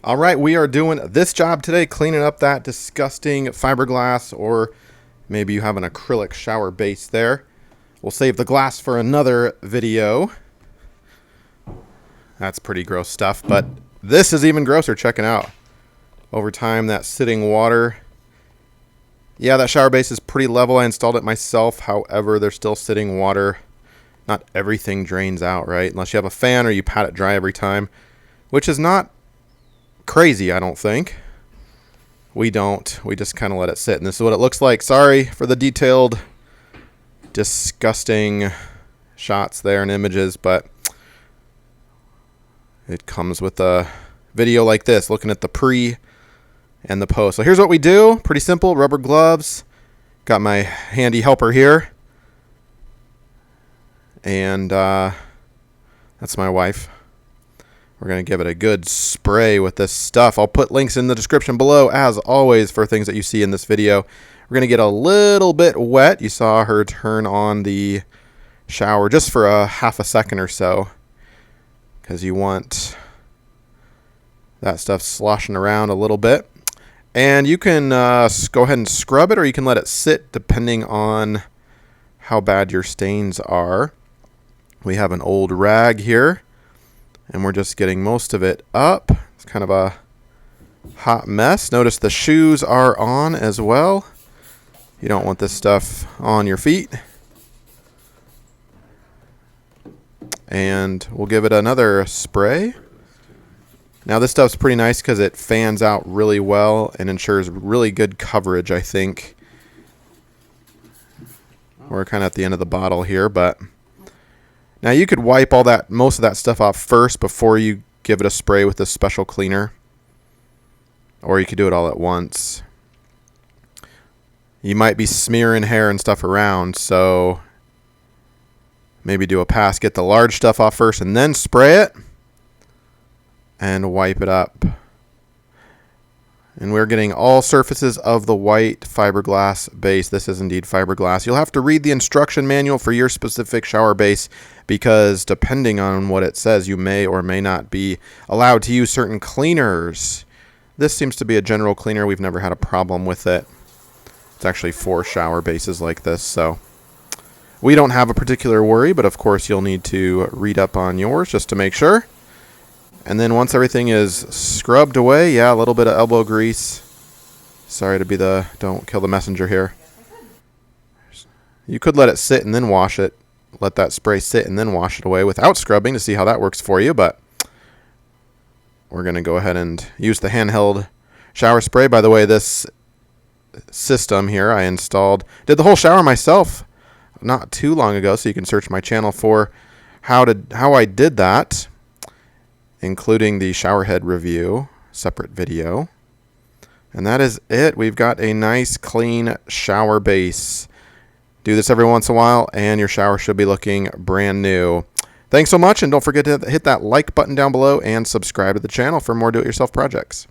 All right, we are doing this job today, cleaning up that disgusting fiberglass, or maybe you have an acrylic shower base there. We'll save the glass for another video. That's pretty gross stuff, but this is even grosser. Check it out. Over time, that sitting water. Yeah, that shower base is pretty level. I installed it myself. However, there's still sitting water. Not everything drains out, right? Unless you have a fan or you pat it dry every time, which is not crazy, I don't think. We don't. We just kind of let it sit. And this is what it looks like. Sorry for the detailed, disgusting shots there and images, but it comes with a video like this, looking at the pre and the post. So here's what we do. Pretty simple. Rubber gloves. Got my handy helper here. And that's my wife. We're going to give it a good spray with this stuff. I'll put links in the description below, as always, for things that you see in this video. We're going to get a little bit wet. You saw her turn on the shower just for a half a second or so, because you want that stuff sloshing around a little bit. And you can go ahead and scrub it, or you can let it sit depending on how bad your stains are. We have an old rag here, and we're just getting most of it up. It's kind of a hot mess. Notice the shoes are on as well. You don't want this stuff on your feet. And we'll give it another spray. Now this stuff's pretty nice because it fans out really well and ensures really good coverage, I think. We're kind of at the end of the bottle here, but now you could wipe most of that stuff off first before you give it a spray with this special cleaner. Or you could do it all at once. You might be smearing hair and stuff around, so maybe do a pass. Get the large stuff off first and then spray it and wipe it up. And we're getting all surfaces of the white fiberglass base. This is indeed fiberglass. You'll have to read the instruction manual for your specific shower base, because depending on what it says, you may or may not be allowed to use certain cleaners. This seems to be a general cleaner. We've never had a problem with it. It's actually 4 shower bases like this, so we don't have a particular worry, but of course you'll need to read up on yours just to make sure. And then once everything is scrubbed away, yeah, a little bit of elbow grease. Sorry to be don't kill the messenger here. You could let it sit and then wash it. Let that spray sit and then wash it away without scrubbing to see how that works for you. But we're going to go ahead and use the handheld shower spray. By the way, this system here I did the whole shower myself not too long ago, so you can search my channel for how I did that, including the shower head review, separate video. And that is it. We've got a nice clean shower base. Do this every once in a while and your shower should be looking brand new. Thanks so much, and don't forget to hit that like button down below and subscribe to the channel for more do-it-yourself projects.